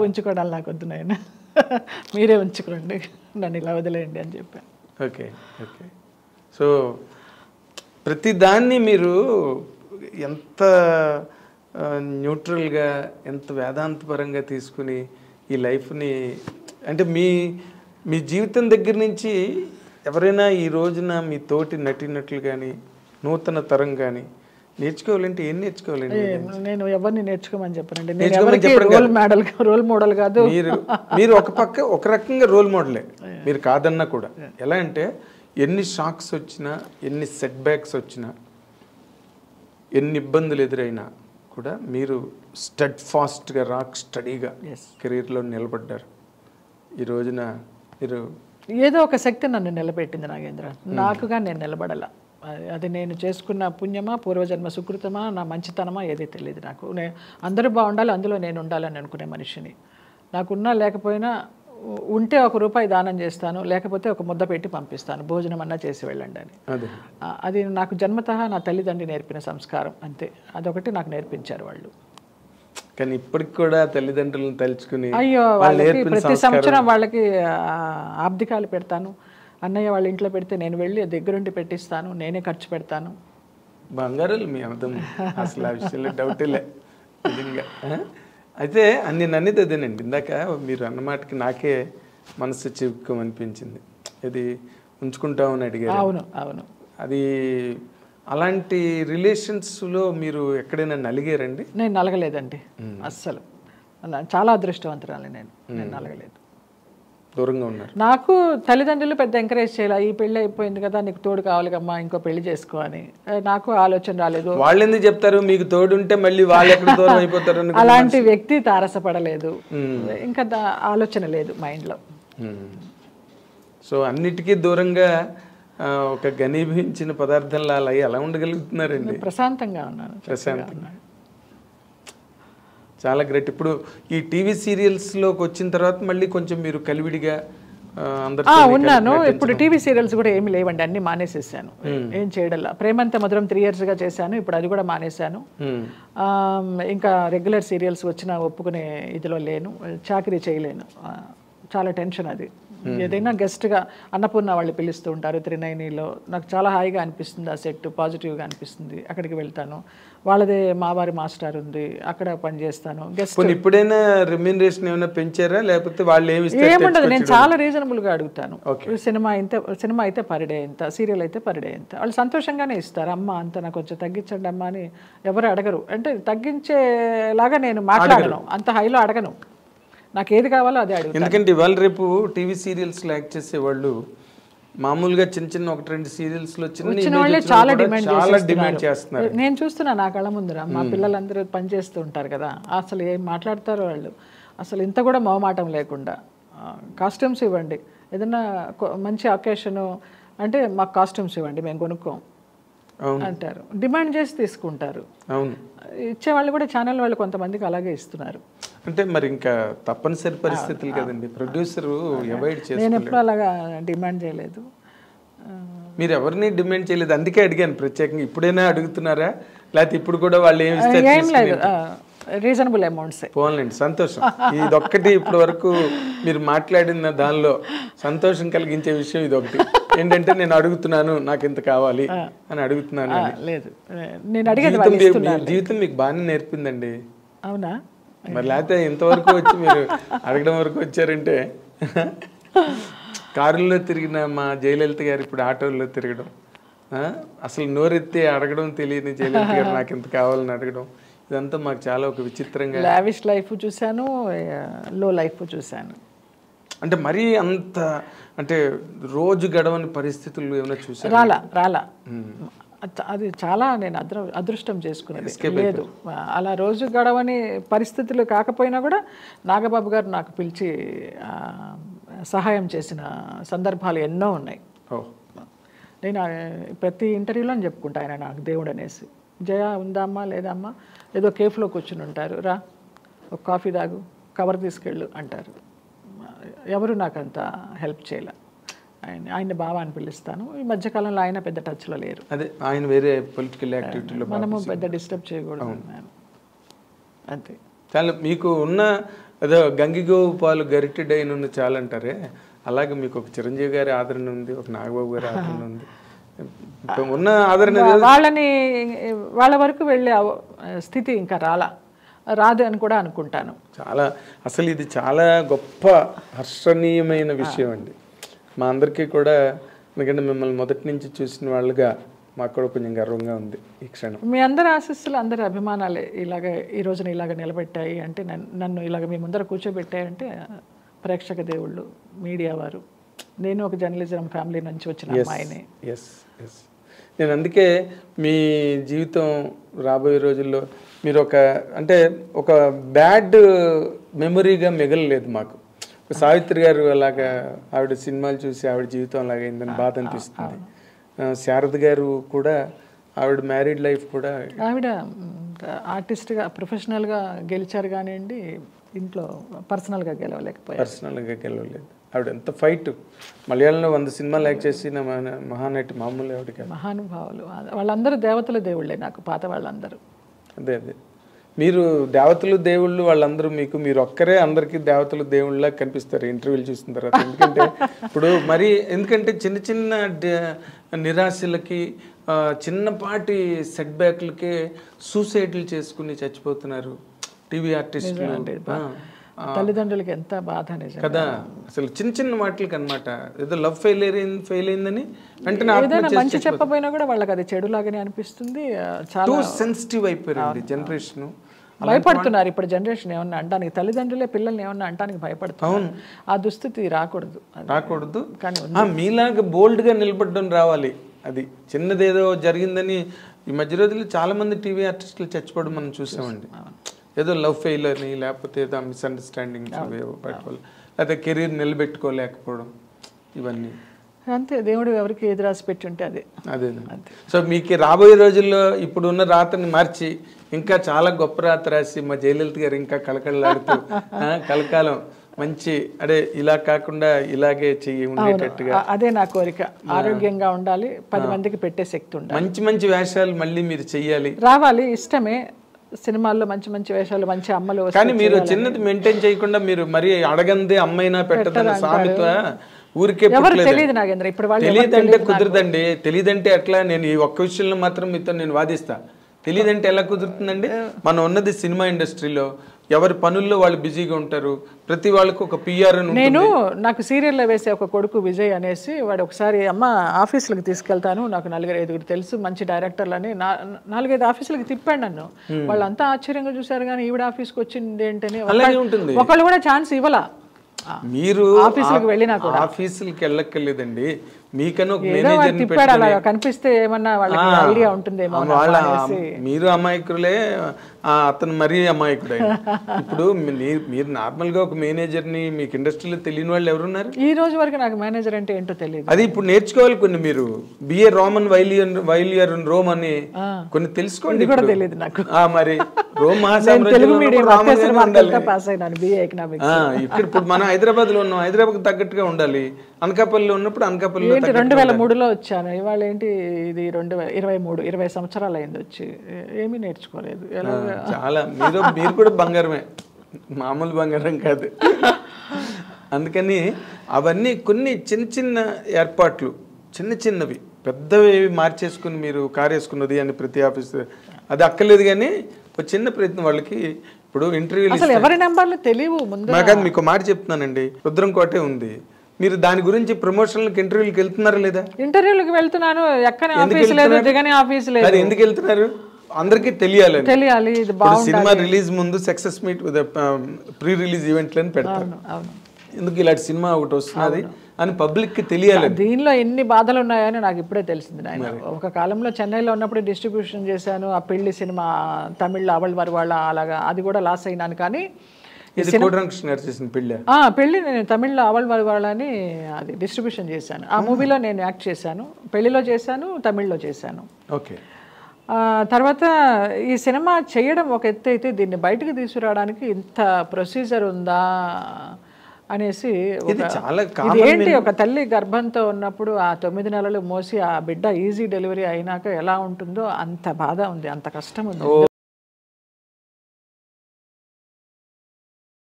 ఉంచుకోవడాలు నాకు వద్దు నాయన, మీరే ఉంచుకోండి, నన్ను ఇలా వదిలేయండి అని చెప్పాను. Okay okay. సో ప్రతి దాన్ని మీరు ఎంత న్యూట్రల్గా, ఎంత వేదాంతపరంగా తీసుకుని ఈ లైఫ్ని, అంటే మీ జీవితం దగ్గర నుంచి ఎవరైనా ఈ రోజున మీ తోటి నటినట్లు కానీ నూతన తరం కానీ నేర్చుకోవాలంటే ఏం నేర్చుకోవాలండి? నేను ఎవరిని నేర్చుకోమని చెప్పానండి. నేను ఎవరికి రోల్ మోడల్ కాదు. మీరు ఒక రకంగా రోల్ మోడలే, మీరు కాదన్నా కూడా. ఎలా అంటే ఎన్ని షాక్స్ వచ్చినా, ఎన్ని సెట్ బ్యాక్స్ వచ్చినా, ఎన్ని ఇబ్బందులు ఎదురైనా కూడా మీరు స్టడ్ ఫాస్ట్గా, రాక్ స్టడీగా కెరీర్లో నిలబడ్డారు. ఈ రోజున మీరు ఏదో ఒక శక్తి నన్ను నిలబెట్టింది నాగేంద్ర. నాకుగా నేను నిలబడాల. అది నేను చేసుకున్న పుణ్యమా, పూర్వజన్మ సుకృతమా, నా మంచితనమా ఏది తెలియదు నాకు. అందరూ బాగుండాలి, అందులో నేను ఉండాలని అనుకునే మనిషిని. నాకున్నా లేకపోయినా ఉంటే ₹1 దానం చేస్తాను, లేకపోతే ఒక ముద్ద పెట్టి పంపిస్తాను, భోజనం అన్నా చేసి వెళ్ళండి అని. అది నాకు జన్మతః నా తల్లిదండ్రి నేర్పిన సంస్కారం అంతే. అదొకటి నాకు నేర్పించారు వాళ్ళు. కానీ ఇప్పటికి కూడా తల్లిదండ్రులను తలుచుకుని అయ్యో, వాళ్ళకి ప్రతి సంవత్సరం వాళ్ళకి ఆబ్దికాలు పెడతాను. అన్నయ్య వాళ్ళ ఇంట్లో పెడితే నేను వెళ్ళి దగ్గరుండి పెట్టిస్తాను, నేనే ఖర్చు పెడతాను. బంగారాలు మీ అర్థం, అసలు ఆ విషయంలో డౌటే లే నిజంగా. అయితే నన్నది అదేనండి, ఇందాక మీరు అన్నమాటకి నాకే మనసు చిక్కుమనిపించింది. ఇది ఉంచుకుంటామని అడిగారు. అవును అవును. అది అలాంటి రిలేషన్స్లో మీరు ఎక్కడైనా నలిగారండి? నేను నలగలేదండి అస్సలు. చాలా అదృష్టవంతురాలి నేను నలగలేదు. దూరంగా ఉన్నారు. నాకు తల్లిదండ్రులు పెద్ద ఎంకరేజ్ చేయాలి. ఈ పెళ్ళి అయిపోయింది కదా, నీకు తోడు కావాలి కమ్మా, ఇంకో పెళ్లి చేసుకో అని. నాకు ఆలోచన రాలేదు. వాళ్ళు ఎందుకు చెప్తారు మీకు తోడు ఉంటే మళ్ళీ వాళ్ళు ఎక్కడ దూరం అయిపోతారు? అలాంటి వ్యక్తి తారసపడలేదు, ఇంకా ఆలోచన లేదు మైండ్లో. సో అన్నిటికీ దూరంగా ఒక ఘనీభవించిన పదార్థంలా అలా ఎలా ఉండగలుగుతున్నారండి? ప్రశాంతంగా ఉన్నాను. ప్రశాంతంగా, చాలా గ్రేట్. ఇప్పుడు ఈ టీవీ సీరియల్స్లోకి వచ్చిన తర్వాత మళ్ళీ కొంచెం మీరు కలివిడిగా ఉన్నాను. ఇప్పుడు టీవీ సీరియల్స్ కూడా ఏమి లేవండి, అన్ని మానేసేసాను. ఏం చేయడల్లా. ప్రేమంత మధురం 3 years చేశాను, ఇప్పుడు అది కూడా మానేశాను. ఇంకా రెగ్యులర్ సీరియల్స్ వచ్చినా ఒప్పుకునే ఇదిలో లేను, చాకరీ చేయలేను. చాలా టెన్షన్ అది. ఏదైనా గెస్ట్గా అన్నపూర్ణ వాళ్ళు పిలుస్తూ ఉంటారు త్రినయనిలో, నాకు చాలా హాయిగా అనిపిస్తుంది. ఆ సెట్ పాజిటివ్గా అనిపిస్తుంది, అక్కడికి వెళ్తాను. వాళ్ళదే మావారి మాస్టర్ ఉంది, అక్కడ పని చేస్తాను. గెస్ట్ ఇప్పుడైనా రెమ్యూనరేషన్ ఏమైనా పెంచారా, లేకపోతే వాళ్ళు ఏముండదు, నేను చాలా రీజనబుల్గా అడుగుతాను. సినిమా అయితే పర్ డే ఎంత, సీరియల్ అయితే పర్ డే ఎంత, వాళ్ళు సంతోషంగానే ఇస్తారు. అమ్మ అంత నాకు కొంచెం తగ్గించండి అమ్మ అని ఎవరు అడగరు. అంటే తగ్గించేలాగా నేను మాట్లాడను, అంత హైలో అడగను. నాకు ఏది కావాలో అదే అడుగుతాను. ఎందుకంటే ఇవాళ రేపు టీవీ సీరియల్స్లో యాక్ట్ చేసేవాళ్ళు మామూలుగా చిన్న 1-2 సీరియల్స్లో వచ్చిన వాళ్ళే చాలా డిమాండ్ చేస్తున్నారు. నేను చూస్తున్నా నా కళ్ళ ముందర మా పిల్లలందరూ పనిచేస్తూ ఉంటారు కదా, అసలు ఏం మాట్లాడతారో వాళ్ళు. అసలు ఇంత కూడా మొహమాటం లేకుండా కాస్ట్యూమ్స్ ఇవ్వండి, ఏదన్నా మంచి అకేషను అంటే మాకు కాస్ట్యూమ్స్ ఇవ్వండి, మేము కొనుక్కోం అంటారు. డిమాండ్ చేసి తీసుకుంటారు. అవును, ఇచ్చేవాళ్ళు కూడా ఛానల్ వాళ్ళు కొంతమందికి అలాగే ఇస్తున్నారు. అంటే మరి ఇంకా తప్పనిసరి పరిస్థితులు కదండి, ప్రొడ్యూసర్ అవాయిడ్ చేస్తారు. నేను ఎప్పుడు అలాగా డిమాండ్ చేయలేదు. మీరు ఎవరిని డిమాండ్ చేయలేదు, అందుకే అడిగాను ప్రత్యేకంగా. ఇప్పుడైనా అడుగుతున్నారా, లేకపోతే ఇప్పుడు కూడా వాళ్ళు ఏం లేదు, రీజనబుల్ అమౌంట్స్. పోన్లేండి, సంతోషం. ఇదొక్కటి ఇప్పటి వరకు మీరు మాట్లాడిన దానిలో సంతోషం కలిగించే విషయం ఇదొకటి ఏంటంటే, నేను అడుగుతున్నాను నాకు ఇంత కావాలి అని అడుగుతున్నాను. లేదు, నేను అడిగేది జీవితం మీకు బాగానే నేర్పిందండి. అవునా? మరి లేకపోతే ఇంతవరకు వచ్చి మీరు అడగడం వరకు వచ్చారంటే. కారుల్లో తిరిగిన మా జయలలిత గారు ఇప్పుడు ఆటోల్లో తిరగడం, అసలు నోరెత్తి అడగడం తెలియని జయలలిత గారు నాకు ఇంత కావాలని అడగడం, ఇదంతా మాకు చాలా ఒక విచిత్రంగా. లావిష్ లైఫ్ చూశాను, లో లైఫ్ చూశాను. అంటే మరీ అంత అంటే రోజు గడవని పరిస్థితులు ఏమైనా చూసారు? రాలా అది చాలా నేను అదృష్టం చేసుకున్నది. లేదు, అలా రోజు గడవని పరిస్థితులు కాకపోయినా కూడా నాగబాబు గారు నాకు పిలిచి సహాయం చేసిన సందర్భాలు ఎన్నో ఉన్నాయి. నేను ప్రతి ఇంటర్వ్యూలో చెప్పుకుంటా, ఆయన నాకు దేవుడు అనేసి. జయ ఉందమ్మా లేదమ్మా, ఏదో కేఫ్లో కూర్చుని ఉంటారు, రా ఒక కాఫీ తాగు, కవర్ తీసుకెళ్ళు అంటారు. ఎవరు నాకు అంత హెల్ప్ చేయలే. ఆయన బావ అని పిలుస్తాను. ఈ మధ్యకాలంలో ఆయన పెద్ద టచ్లో లేరు. అదే ఆయన వేరే పొలిటికల్ యాక్టివిటీలో మనము పెద్ద డిస్టర్బ్ చేయకూడదు అంతే. చాలా మీకు ఉన్న అదో గంగిగోవు పాలు గరిటెడైన చాలంటారే, అలాగే మీకు ఒక చిరంజీవి గారి ఆదరణ ఉంది, ఒక నాగబాబు గారి ఆదరణ ఉంది. ఉన్న ఆదరణ వాళ్ళ వరకు వెళ్ళే స్థితి ఇంకా రాదు అని కూడా అనుకుంటాను. చాలా అసలు ఇది చాలా గొప్ప హర్షణీయమైన విషయం అండి మా అందరికీ కూడా. ఎందుకంటే మిమ్మల్ని మొదటి నుంచి చూసిన వాళ్ళుగా మాకు కూడా కొంచెం గర్వంగా ఉంది ఈ క్షణం. మీ అందరి ఆశీస్సులు, అందరి అభిమానాలే ఇలాగ ఈ రోజున ఇలాగ నిలబెట్టాయి అంటే, నన్ను ఇలాగ మీ ముందర కూర్చోబెట్టాయంటే ప్రేక్షక దేవుళ్ళు, మీడియా వారు. నేను ఒక జర్నలిజం ఫ్యామిలీ నుంచి వచ్చిన అమ్మాయిని. ఎస్ ఎస్ నేను అందుకే మీ జీవితం రాబోయే రోజుల్లో మీరు ఒక బ్యాడ్ మెమరీగా మిగలలేదు మాకు. సావిత్రి గారు అలాగా ఆవిడ సినిమాలు చూసి ఆవిడ జీవితం అలాగైందని బాధ అనిపిస్తుంది. శారద గారు కూడా ఆవిడ మ్యారీడ్ లైఫ్ కూడా, ఆవిడ ఆర్టిస్ట్గా ప్రొఫెషనల్గా గెలిచారు కానివ్వండి, ఇంట్లో పర్సనల్గా గెలవలేదు. ఆవిడ ఎంత ఫైట్, మలయాళంలో 100 సినిమాలు యాక్ట్ చేసిన మహానటి, మామూలు ఆవిడ మహానుభావులు. వాళ్ళందరూ దేవతల దేవుళ్ళే నాకు, పాత వాళ్ళందరూ. అదే మీరు దేవతలు దేవుళ్ళు వాళ్ళందరూ మీరు ఒక్కరే అందరికీ దేవతలు దేవుళ్ళ కనిపిస్తారు ఇంటర్వ్యూలు చూసిన తర్వాత. ఎందుకంటే చిన్న చిన్న నిరాశలకి, చిన్నపాటి సెట్ బ్యాక్లకే సూసైడ్లు చేసుకుని చచ్చిపోతున్నారు టీవీ ఆర్టిస్టులు. తల్లిదండ్రులకి ఎంత బాధ కదా అసలు చిన్న చిన్న వాటికి అనమాట. ఏదో లవ్ ఫెయిల్ అయిందని వెంటనే మంచి చెప్పబోయినా కూడా వాళ్ళకి అది చెడులాగానే అనిపిస్తుంది. చాలా సెన్సిటివ్ అయిపోయింది జనరేషన్. భయపడుతున్నారు ఇప్పుడు జనరేషన్ ఏమన్నా అంటానికి, తల్లిదండ్రులే పిల్లల్ని ఏమన్నా అంటానికి భయపడుతున్నారు. ఆ దుస్థితి రాకూడదు. కానీ మీలాగా బోల్డ్గా నిలబడడం రావాలి. అది చిన్నదేదో జరిగిందని ఈ మధ్య రోజుల్లో చాలా మంది టీవీ ఆర్టిస్టులు చచ్చిపోవడం మనం చూసామండి. ఏదో లవ్ ఫెయిల్ అని, లేకపోతే ఏదో మిస్అండర్స్టాండింగ్స్ పెట్టుకోవాలి, లేకపోతే కెరీర్ నిలబెట్టుకోలేకపోవడం, ఇవన్నీ అంతే. దేవుడు ఎవరికి ఏది రాసి పెట్టి ఉంటే అదే. సో మీకు రాబోయే రోజుల్లో ఇప్పుడున్న రాతని మార్చి ఇంకా చాలా గొప్ప రాత రాసి మా జయలలిత గారు ఇంకా కలకళలాడుతూ కలకాలం మంచి ఇలా కాకుండా ఇలాగే చెయ్యి ఉండేటట్టుగా, అదే నా కోరిక. ఆరోగ్యంగా ఉండాలి, 10 మందికి పెట్టే శక్తి ఉండాలి, మంచి మంచి వేషాలు మళ్ళీ మీరు చెయ్యాలి, రావాలి. ఇష్టమే సినిమాల్లో మంచి మంచి వేషాలు, మంచి అమ్మలు. కానీ మీరు చిన్నది మెయింటైన్ చేయకుండా మీరు మరి అడగందే అమ్మైనా పెట్టదన్న సామెత ఊరికే తెలియదు నాగేంద్ర. ఇప్పుడు తెలియదంటే కుదరదండి. తెలియదంటే ఎట్లా? నేను ఈ ఒక్క విషయంలో మాత్రం మీతో నేను వాదిస్తా. తెలియదంటే ఎలా కుదురుతుందండి? మనం ఉన్నది సినిమా ఇండస్ట్రీలో, ఎవరి పనుల్లో వాళ్ళు బిజీగా ఉంటారు. ప్రతి వాళ్ళకు ఒక పిఆర్. నాకు సీరియల్లో వేసే ఒక కొడుకు విజయ్ అనేసి, వాడు ఒకసారి అమ్మ ఆఫీసులకు తీసుకెళ్తాను, నాకు 4-5 తెలుసు మంచి డైరెక్టర్లు అని 4-5 ఆఫీసులకు తిప్పాడు నన్ను. వాళ్ళంతా ఆశ్చర్యంగా చూసారు, కానీ ఈవిడ ఆఫీస్కి వచ్చింది ఏంటని ఒకళ్ళు కూడా ఛాన్స్ ఇవ్వాల. మీరు ఆఫీసులకు వెళ్ళినా కూడా ఆఫీసులకి వెళ్ళక్కర్లేదండి. మీకన్నా కనిపిస్తే ఏమన్నా వాళ్ళకి ఐడియా ఉంటుందేమో. మీరు అమాయకులే, అతను మరీ అమాయకుడు. ఇప్పుడు మీరు నార్మల్ గా ఒక మేనేజర్ని మీకు ఇండస్ట్రీలో తెలియని వాళ్ళు ఎవరున్నారు? ఈ రోజు వరకు నాకు మేనేజర్ అంటే ఏంటో తెలియదు. అది ఇప్పుడు నేర్చుకోవాలి కొన్ని. మీరు బిఏ రోమన్ వైలియర్ రోమ్ అని కొన్ని తెలుసుకోండి. కూడా తెలియదు నాకు. మరి రోమ్ ఇప్పుడు మనం హైదరాబాద్ లో ఉన్నాం, హైదరాబాద్ తగ్గట్టుగా ఉండాలి. అనకాపల్లిలో ఉన్నప్పుడు అనకాపల్లిలో 2003లో వచ్చాను. ఇవాళ ఏంటి ఇది 2023 సంవత్సరాలు అయింది వచ్చి, ఏమీ నేర్చుకోలేదు. చాలా మీరు కూడా బంగారమే, మామూలు బంగారం కాదు. అందుకని అవన్నీ కొన్ని చిన్న చిన్న ఏర్పాట్లు, చిన్నవి పెద్దవి మార్చేసుకుని మీరు కారేసుకున్నది అని ప్రతి ఆఫీస్ అది అక్కర్లేదు. కానీ ఒక చిన్న ప్రయత్నం వాళ్ళకి. ఇప్పుడు ఇంటర్వ్యూలు ఎవరి నెంబర్లు తెలియవు ముందు. నాకు మీకు మాట చెప్తున్నానండి, రుద్రం కోటే ఉంది. మీరు దాని గురించి ప్రమోషన్లకు ఇంటర్వ్యూలకు వెళ్తున్నారా లేదా? ఇంటర్వ్యూలకు వెళ్తున్నాను. ఎక్కనే ఆఫీస్ లేదు, దిగనే ఆఫీస్ లేదు. ఎందుకు వెళ్తున్నారు? అందరికీ తెలియాలి. సినిమా రిలీజ్ ముందు సక్సెస్ మీట్ ప్రీ రిలీజ్ ఈవెంట్లను పెడతారు. ఎందుకు ఇలాంటి సినిమా ఒకటి వస్తున్నది అని పబ్లిక్ కి తెలియాలి. దీనిలో ఎన్ని బాధలు ఉన్నాయని నాకు ఇప్పుడే తెలిసింది. నేను ఒక కాలంలో చెన్నైలో ఉన్నప్పుడు డిస్ట్రిబ్యూషన్ చేశాను. ఆ పెళ్లి సినిమా తమిళ్లో అవల్ వరవాళ్ళ, అలాగా అది కూడా లాస్ అయినాను. కానీ పెళ్లి నేను తమిళ్లో అవల్ వరవాళ్ళని అది డిస్ట్రిబ్యూషన్ చేశాను. ఆ మూవీలో నేను యాక్ట్ చేశాను, పెళ్లిలో చేశాను, తమిళ్లో చేశాను. ఓకే. తర్వాత ఈ సినిమా చేయడం ఒక ఎత్తు అయితే, దీన్ని బయటకు తీసుకురావడానికి ఇంత ప్రొసీజర్ ఉందా అనేసి, ఏంటి ఒక తల్లి గర్భంతో ఉన్నప్పుడు ఆ 9 నెలలు మోసి ఆ బిడ్డ ఈజీ డెలివరీ అయినాక ఎలా ఉంటుందో అంత బాధ ఉంది, అంత కష్టం ఉంది.